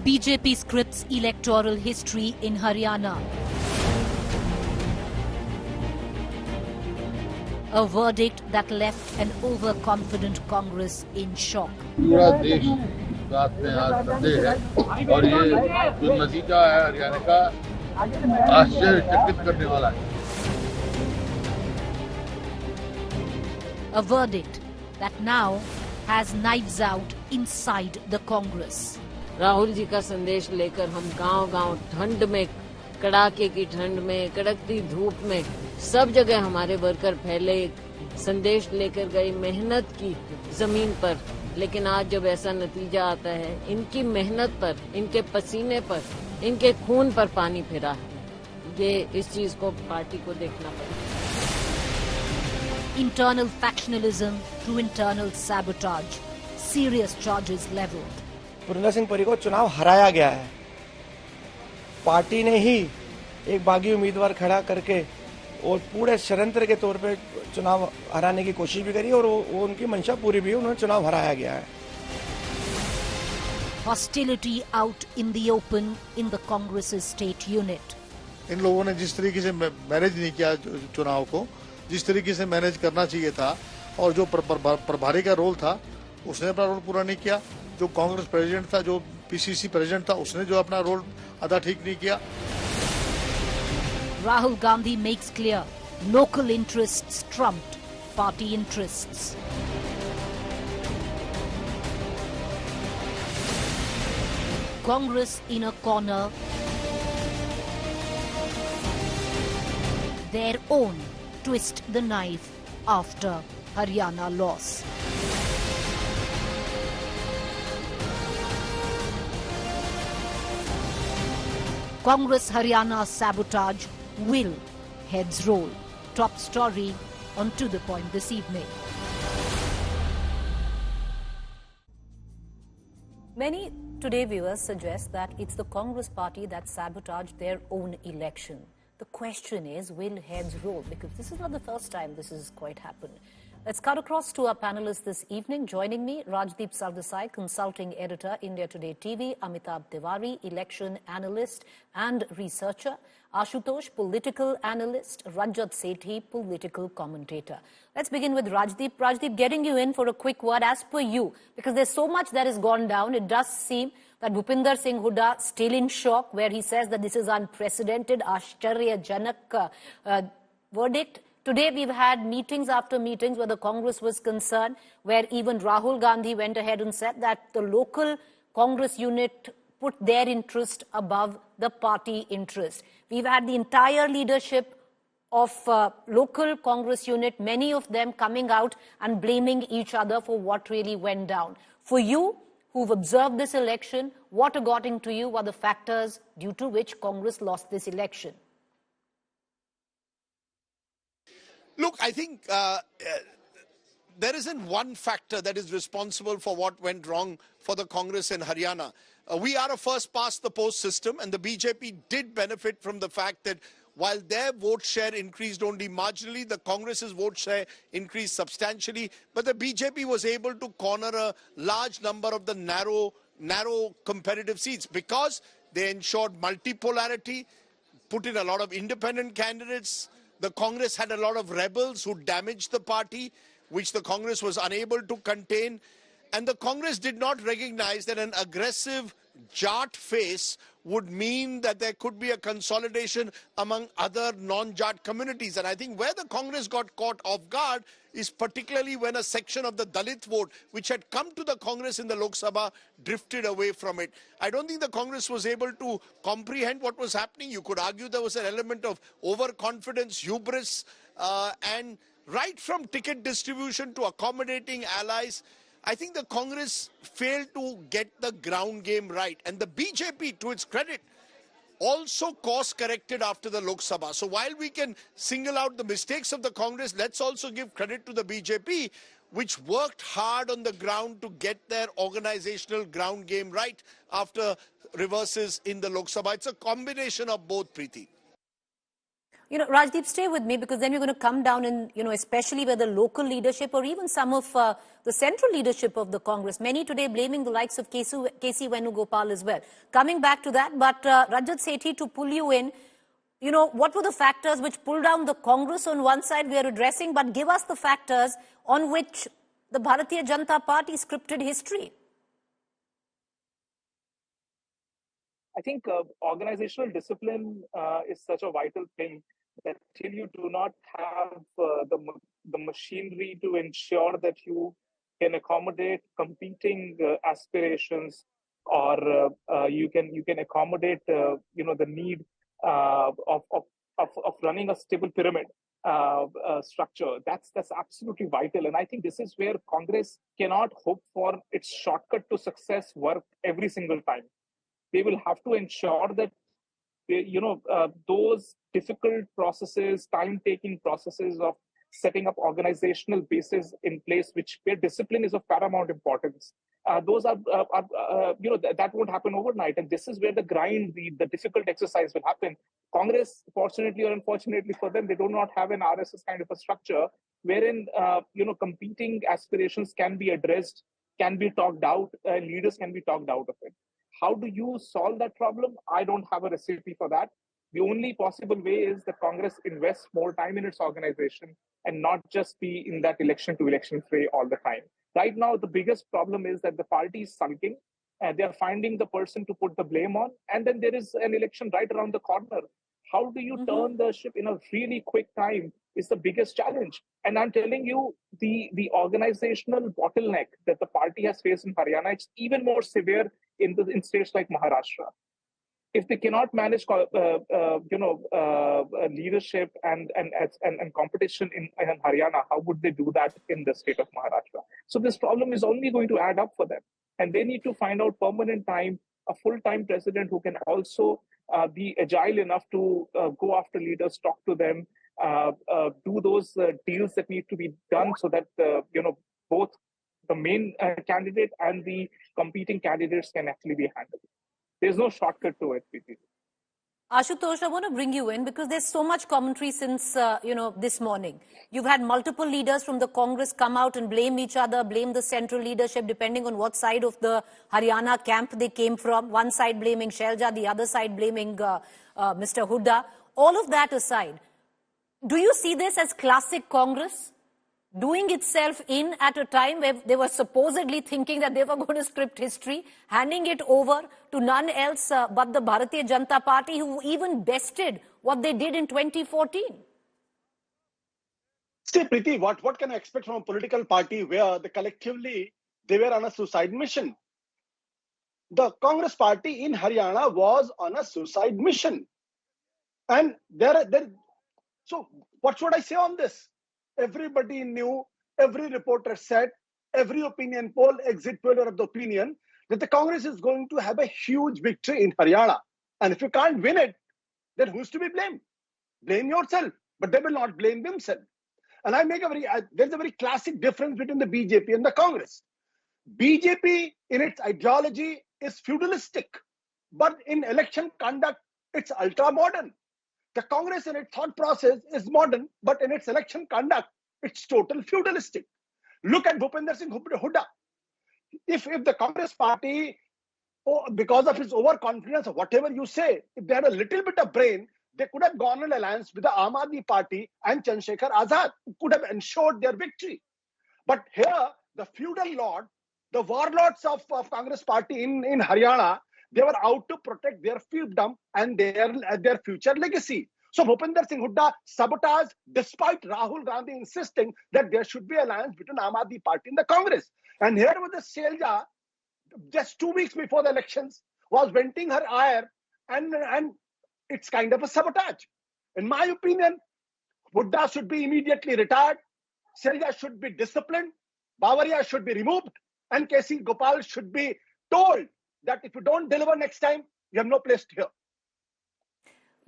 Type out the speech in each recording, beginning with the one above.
BJP scripts electoral history in Haryana. A verdict that left an overconfident Congress in shock. पूरा देश बात में आज संदेह है और ये जो नतीजा है हरियाणा का आश्चर्यचकित करने वाला है. A verdict that now has knives out inside the Congress. Rahul ji का संदेश लेकर हम गांव-गांव ठंड में, कड़ाके की ठंड में, कड़कती धूप में सब जगह हमारे वर्कर फैले, संदेश लेकर गए, मेहनत की जमीन पर. लेकिन आज जब ऐसा नतीजा आता है, इनकी मेहनत पर, इनके पसीने पर, इनके खून पर पानी फिरा है. ये इस चीज को पार्टी को देखना पड़ेगा. Internal factionalism through internal sabotage. Serious charges leveled. पुरिंदर Singh परी को चुनाव हराया गया है. पार्टी ने ही एक बागी उम्मीदवार खड़ा करके और पूरे षड्यंत्र के तौर पे चुनाव हराने की कोशिश भी करी और वो उनकी मंशा पूरी भी, उन्होंने चुनाव हराया गया है. Hostility out in the open in the Congress's state unit. इन लोगों ने जिस तरीके से मैनेज नहीं किया चुनाव को, जिस तरीके से मैनेज करना चाहिए था, और जो प्रभारी का रोल था उसने अपना रोल पूरा नहीं किया. जो कांग्रेस प्रेसिडेंट था, जो पीसीसी प्रेसिडेंट था, उसने जो अपना रोल अदा ठीक नहीं किया. Rahul Gandhi makes clear local interests trumped party interests. Congress in a corner. Their own twist the knife after Haryana loss. Congress Haryana sabotage, will heads roll. Top story on To The Point this evening. Many Today viewers suggest that it's the Congress party that sabotaged their own election. The question is, will heads roll? Because this is not the first time this has quite happened. Let's cut across to our panelists this evening. Joining me, Rajdeep Sardesai, consulting editor, India Today TV, Amitabh Tiwari, election analyst and researcher, Ashutosh, political analyst, Rajat Sethi, political commentator. Let's begin with Rajdeep. Rajdeep, getting you in for a quick word as per you, because there's so much that has gone down. It does seem that Bhupinder Singh Hooda still in shock, where he says that this is unprecedented, Ashcharyajanak verdict. Today we've had meetings after meetings where the Congress was concerned, where even Rahul Gandhi went ahead and said that the local Congress unit put their interest above the party interest. We've had the entire leadership of local Congress unit, many of them coming out and blaming each other for what really went down. For you, who've observed this election, what according to you were the factors due to which Congress lost this election? Look, I think there isn't one factor that is responsible for what went wrong for the Congress in Haryana. We are a first-past-the-post system, and the BJP did benefit from the fact that while their vote share increased only marginally, the Congress's vote share increased substantially. But the BJP was able to corner a large number of the narrow competitive seats because they ensured multipolarity, put in a lot of independent candidates. The Congress had a lot of rebels who damaged the party, which the Congress was unable to contain. And the Congress did not recognize that an aggressive Jat face would mean that there could be a consolidation among other non-Jat communities. And I think where the Congress got caught off guard is particularly when a section of the Dalit vote, which had come to the Congress in the Lok Sabha, drifted away from it. I don't think the Congress was able to comprehend what was happening. You could argue there was an element of overconfidence, hubris, and right from ticket distribution to accommodating allies, I think the Congress failed to get the ground game right. And the BJP, to its credit, also course-corrected after the Lok Sabha. So while we can single out the mistakes of the Congress, let's also give credit to the BJP, which worked hard on the ground to get their organizational ground game right after reverses in the Lok Sabha. It's a combination of both, Preeti. Rajdeep, stay with me, because then we're going to come down and, especially where the local leadership or even some of the central leadership of the Congress, many today blaming the likes of KC Venugopal as well. Coming back to that, but Rajat Sethi, to pull you in, what were the factors which pulled down the Congress on one side we are addressing, but give us the factors on which the Bharatiya Janata Party scripted history? I think organizational discipline is such a vital thing that till you do not have the machinery to ensure that you can accommodate competing aspirations, or you can accommodate the need of running a stable pyramid structure. That's absolutely vital, and I think this is where Congress cannot hope for its shortcut to success work every single time. They will have to ensure that those difficult processes, time-taking processes of setting up organizational bases in place, where discipline is of paramount importance. Those are that won't happen overnight, and this is where the grind, the difficult exercise will happen. Congress, fortunately or unfortunately for them, they do not have an RSS kind of a structure wherein competing aspirations can be addressed, can be talked out, leaders can be talked out of it. How do you solve that problem? I don't have a recipe for that. The only possible way is that Congress invests more time in its organization and not just be in that election to election fray all the time. Right now, the biggest problem is that the party is sulking, and they are finding the person to put the blame on, and then there is an election right around the corner. How do you turn the ship in a really quick time is the biggest challenge. And I'm telling you, the organizational bottleneck that the party has faced in Haryana, it's even more severe in states like Maharashtra. If they cannot manage leadership and competition in Haryana, how would they do that in the state of Maharashtra? So this problem is only going to add up for them. And they need to find out permanent time, a full-time president who can also be agile enough to go after leaders, talk to them, do those deals that need to be done so that both the main candidate and the competing candidates can actually be handled. There's no shortcut to it, Preeti. Ashutosh, I want to bring you in because there's so much commentary since, this morning. You've had multiple leaders from the Congress come out and blame each other, blame the central leadership, depending on what side of the Haryana camp they came from. One side blaming Shailja, the other side blaming Mr. Hooda. All of that aside, do you see this as classic Congress doing itself in at a time where they were supposedly thinking that they were going to script history, handing it over to none else but the Bharatiya Janata Party, who even bested what they did in 2014? See, Preeti, what can I expect from a political party where collectively they were on a suicide mission? The Congress party in Haryana was on a suicide mission. And so what should I say on this? Everybody knew, every reporter said, every opinion poll, exit poll of the opinion, that the Congress is going to have a huge victory in Haryana. And if you can't win it, then who's to be blamed? Blame yourself. But they will not blame themselves. And there's a very classic difference between the BJP and the Congress. BJP in its ideology is feudalistic, but in election conduct, it's ultra-modern. The Congress in its thought process is modern, but in its election conduct, it's total feudalistic. Look at Bhupinder Singh Hooda. If the Congress party, because of its overconfidence or whatever you say, if they had a little bit of brain, they could have gone on alliance with the Aam Aadmi Party and Chandrasekhar Azad, who could have ensured their victory. But here, the feudal lord, the warlords of Congress party in Haryana, they were out to protect their fiefdom and their future legacy. So Bhupinder Singh Hooda sabotaged, despite Rahul Gandhi insisting that there should be alliance between Aam Aadmi Party and the Congress. And here was the Shailja, just 2 weeks before the elections, was venting her ire, and it's kind of a sabotage. In my opinion, Hooda should be immediately retired, Shailja should be disciplined, Bawaria should be removed, and KC Gopal should be told that if you don't deliver next time, you have no place here.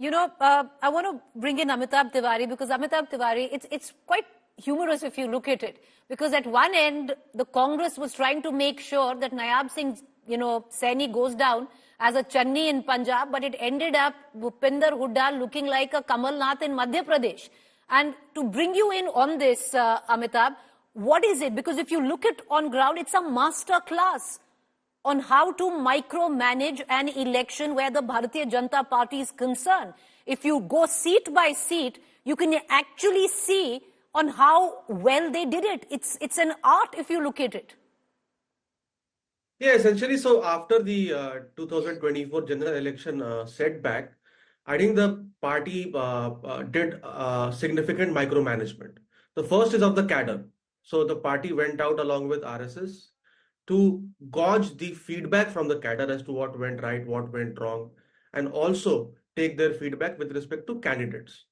I want to bring in Amitabh Tiwari, because Amitabh Tiwari, it's quite humorous if you look at it. Because at one end, the Congress was trying to make sure that Nayab Singh Saini goes down as a Channi in Punjab, but it ended up Bhupinder Hooda looking like a Kamal Nath in Madhya Pradesh. And to bring you in on this, Amitabh, what is it? Because if you look at on ground, it's a master class on how to micromanage an election where the Bharatiya Janata Party is concerned. If you go seat by seat, you can actually see on how well they did it. It's an art if you look at it. Yeah, essentially, so after the 2024 general election setback, I think the party did significant micromanagement. The first is of the cadre. So the party went out along with RSS to gauge the feedback from the cadre as to what went right, what went wrong, and also take their feedback with respect to candidates.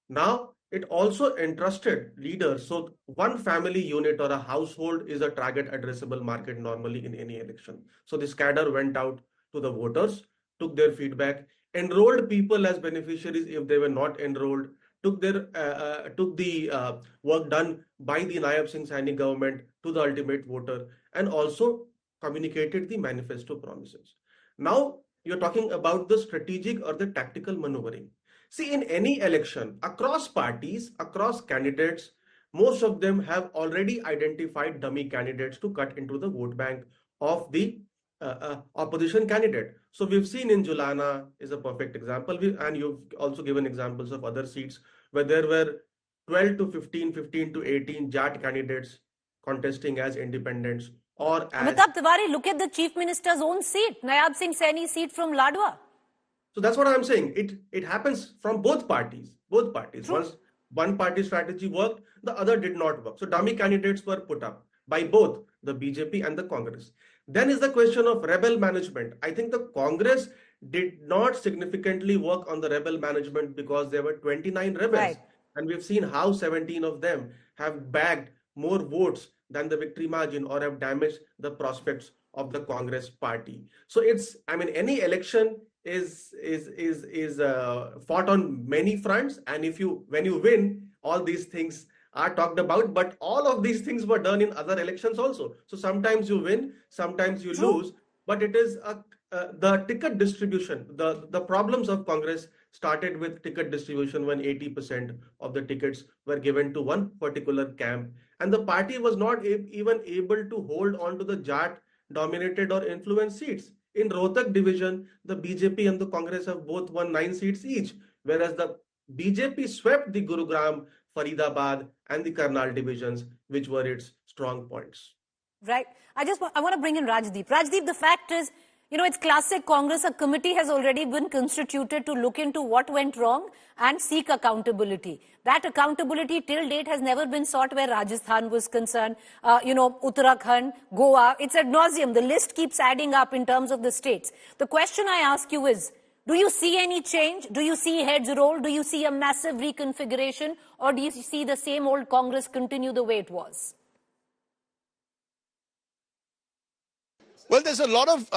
Now, it also entrusted leaders. So one family unit or a household is a target addressable market normally in any election. So this cadre went out to the voters, took their feedback, enrolled people as beneficiaries if they were not enrolled, took the work done by the Nayab Singh Saini government to the ultimate voter, and also communicated the manifesto promises. Now you're talking about the strategic or the tactical maneuvering. See, in any election, across parties, across candidates, most of them have already identified dummy candidates to cut into the vote bank of the opposition candidate. So we've seen in Julana is a perfect example, and you've also given examples of other seats where there were 12 to 15, 15 to 18 Jat candidates contesting as independents or as... Amitabh Tiwari, look at the Chief Minister's own seat, Nayab Singh Saini's seat from Ladwa. So that's what I'm saying. It happens from both parties. Both parties. True. Once one party strategy worked, the other did not work. So dummy candidates were put up by both the BJP and the Congress. Then is the question of rebel management. I think the Congress did not significantly work on the rebel management because there were 29 rebels. Right. And we've seen how 17 of them have bagged more votes than the victory margin or have damaged the prospects of the Congress party. So any election is fought on many fronts, and when you win, all these things are talked about, but all of these things were done in other elections also. So sometimes you win, sometimes you lose, but it is the ticket distribution. The problems of Congress started with ticket distribution when 80% of the tickets were given to one particular camp, and the party was not even able to hold on to the Jat dominated or influenced seats. In Rohtak division, the BJP and the Congress have both won 9 seats each, whereas the BJP swept the Gurugram, Faridabad and the Karnal divisions, which were its strong points. Right. I want to bring in Rajdeep. Rajdeep, the fact is, it's classic Congress. A committee has already been constituted to look into what went wrong and seek accountability. That accountability till date has never been sought where Rajasthan was concerned. Uttarakhand, Goa, it's ad nauseum. The list keeps adding up in terms of the states. The question I ask you is, do you see any change? Do you see heads roll? Do you see a massive reconfiguration? Or do you see the same old Congress continue the way it was? Well, there's a lot of,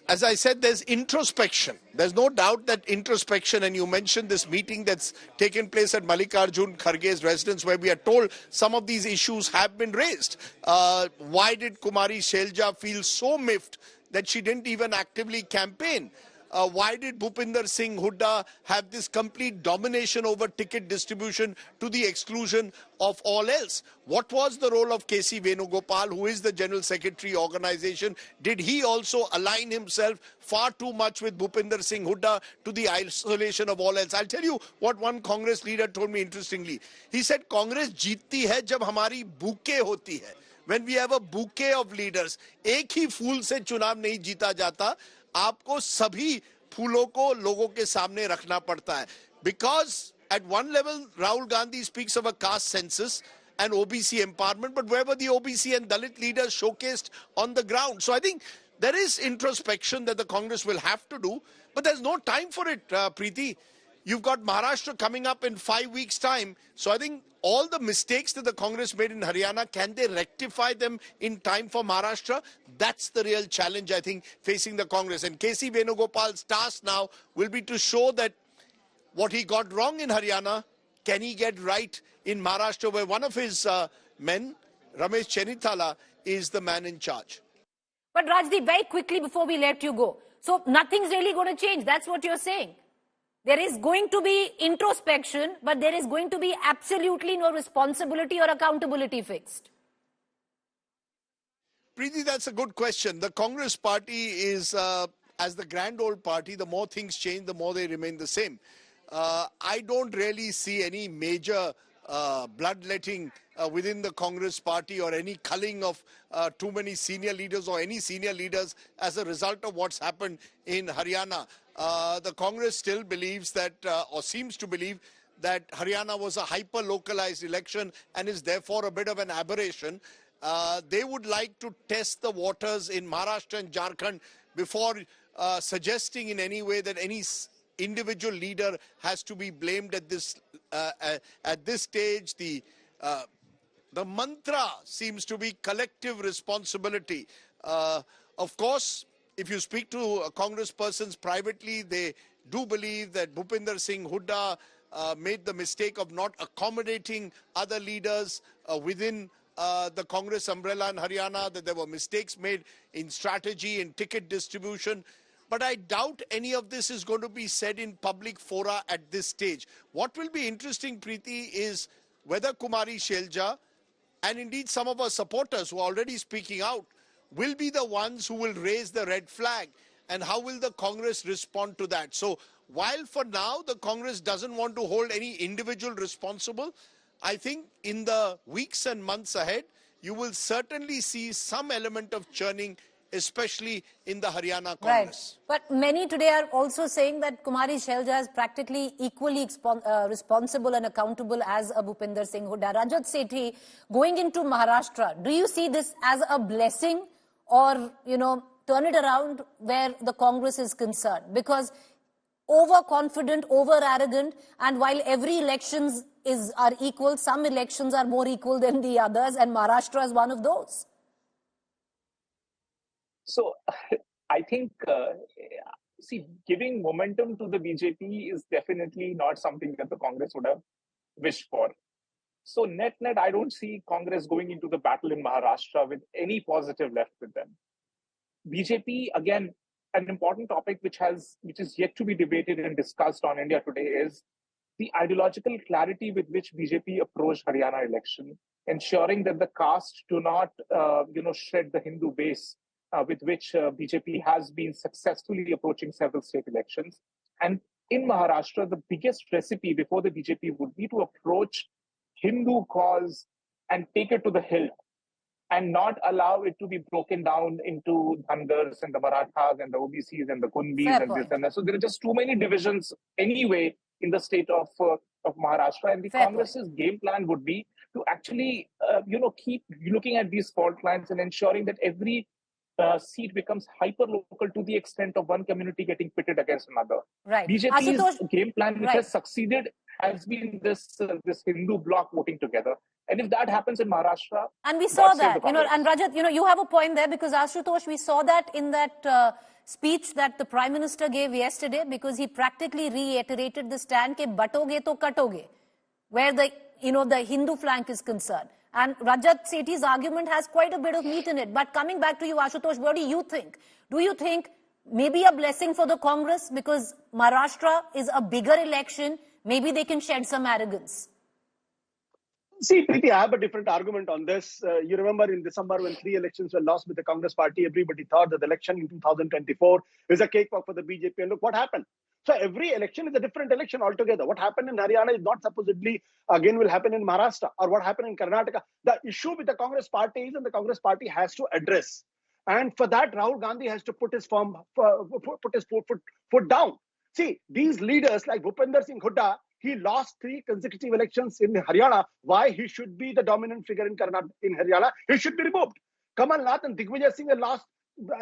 as I said, there's introspection. There's no doubt that introspection, and you mentioned this meeting that's taken place at Mallikarjun Kharge's residence where we are told some of these issues have been raised. Why did Kumari Shelja feel so miffed that she didn't even actively campaign? Why did Bhupinder Singh Hooda have this complete domination over ticket distribution to the exclusion of all else? What was the role of K.C. Venugopal, who is the General Secretary organization? Did he also align himself far too much with Bhupinder Singh Hooda to the isolation of all else? I'll tell you what one Congress leader told me interestingly. He said, Congress jeetti hai jab hamari bouquet hoti hai. When we have a bouquet of leaders, एक ही फूल से चुनाव नहीं जीता जाता, आपको सभी फूलों को लोगों के सामने रखना पड़ता है. Because at one level, Rahul Gandhi speaks of a caste census and OBC empowerment, but where were the OBC and Dalit leaders showcased on the ground? So I think there is introspection that the Congress will have to do, but there's no time for it, Preeti. You've got Maharashtra coming up in 5 weeks' time. So I think all the mistakes that the Congress made in Haryana, can they rectify them in time for Maharashtra? That's the real challenge, I think, facing the Congress. And K.C. Venugopal's task now will be to show that what he got wrong in Haryana, can he get right in Maharashtra, where one of his men, Ramesh Chenithala, is the man in charge. But Rajdeep, very quickly before we let you go, so nothing's really going to change. That's what you're saying. There is going to be introspection, but there is going to be absolutely no responsibility or accountability fixed. Preeti, that's a good question. The Congress party is, as the grand old party, the more things change, the more they remain the same. I don't really see any major bloodletting within the Congress party or any culling of too many senior leaders or any senior leaders as a result of what's happened in Haryana. The Congress still believes that, or seems to believe, that Haryana was a hyper-localized election and is therefore a bit of an aberration. They would like to test the waters in Maharashtra and Jharkhand before suggesting in any way that any individual leader has to be blamed at this stage. The mantra seems to be collective responsibility. Of course, if you speak to congresspersons privately, they do believe that Bhupinder Singh Hooda made the mistake of not accommodating other leaders within the Congress umbrella in Haryana, that there were mistakes made in strategy and ticket distribution. But I doubt any of this is going to be said in public fora at this stage. What will be interesting, Preeti, is whether Kumari Shelja and indeed some of our supporters who are already speaking out will be the ones who will raise the red flag, and how will the Congress respond to that. So while for now the Congress doesn't want to hold any individual responsible, I think in the weeks and months ahead, you will certainly see some element of churning, especially in the Haryana Congress. Right. But many today are also saying that Kumari Shelja is practically equally responsible and accountable as a Bhupinder Singh Hooda. Rajat Sethi, going into Maharashtra, do you see this as a blessing, or, turn it around where the Congress is concerned? Because overconfident, over-arrogant, and while every elections are equal, some elections are more equal than the others, and Maharashtra is one of those. So I think, giving momentum to the BJP is definitely not something that the Congress would have wished for. So net, I don't see Congress going into the battle in Maharashtra with any positive left with them. BJP, again, an important topic which is yet to be debated and discussed on India Today is the ideological clarity with which BJP approached Haryana election, ensuring that the caste do not, shred the Hindu base with which BJP has been successfully approaching several state elections. And in Maharashtra, the biggest recipe before the BJP would be to approach Hindu cause and take it to the hill, and not allow it to be broken down into Dhangars and the Marathas and the OBCs and the Kunbis and this and that. So there are just too many divisions anyway in the state of Maharashtra. And the Congress's game plan would be to actually, keep looking at these fault lines and ensuring that every seat becomes hyper-local to the extent of one community getting pitted against another. Right. BJP's game plan, which has succeeded, has been this Hindu bloc voting together. And if that happens in Maharashtra... And we saw that, and Rajat, you have a point there, because Ashutosh, we saw that in that speech that the Prime Minister gave yesterday, because he practically reiterated the stand ke batoge to katoge, where the Hindu flank is concerned. And Rajat Sethi's argument has quite a bit of meat in it. But coming back to you, Ashutosh, what do you think? Do you think maybe a blessing for the Congress, because Maharashtra is a bigger election, maybe they can shed some arrogance? See, Preeti, I have a different argument on this. You remember in December when 3 elections were lost with the Congress party, everybody thought that the election in 2024 is a cakewalk for the BJP. And look what happened. So every election is a different election altogether. What happened in Haryana is not supposedly again will happen in Maharashtra, or what happened in Karnataka. The issue with the Congress party is, and the Congress party has to address. And for that, Rahul Gandhi has to put his foot down. See, these leaders like Bhupinder Singh Hooda, he lost 3 consecutive elections in Haryana. Why he should be the dominant figure in Haryana? He should be removed. Kamal Nath and Digvijay Singh have lost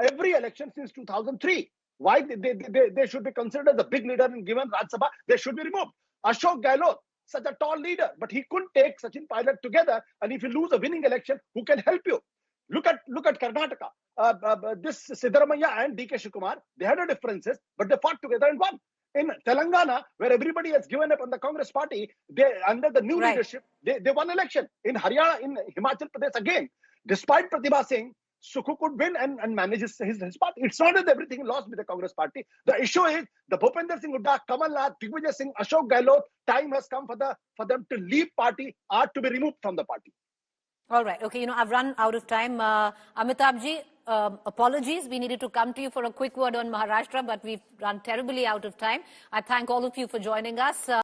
every election since 2003. Why they should be considered as a big leader and given Rajya Sabha? They should be removed. Ashok Gehlot, such a tall leader, but he couldn't take Sachin Pilot together. And if you lose a winning election, who can help you? Look at Karnataka. This Siddaramaiah and DK Shivakumar, they had differences, but they fought together and won. In Telangana, where everybody has given up on the Congress party, they under the new leadership, they won election. In Haryana, in Himachal Pradesh again, despite Pratibha Singh, Sukhu could win and manage his party. It's not that everything lost with the Congress party. The issue is the Bhupinder Singh Hooda, Kamal Nath, Digvijay Singh, Ashok Gehlot. Time has come for them to leave party or to be removed from the party. All right. Okay. I've run out of time. Amitabh-ji, apologies. We needed to come to you for a quick word on Maharashtra, but we've run terribly out of time. I thank all of you for joining us.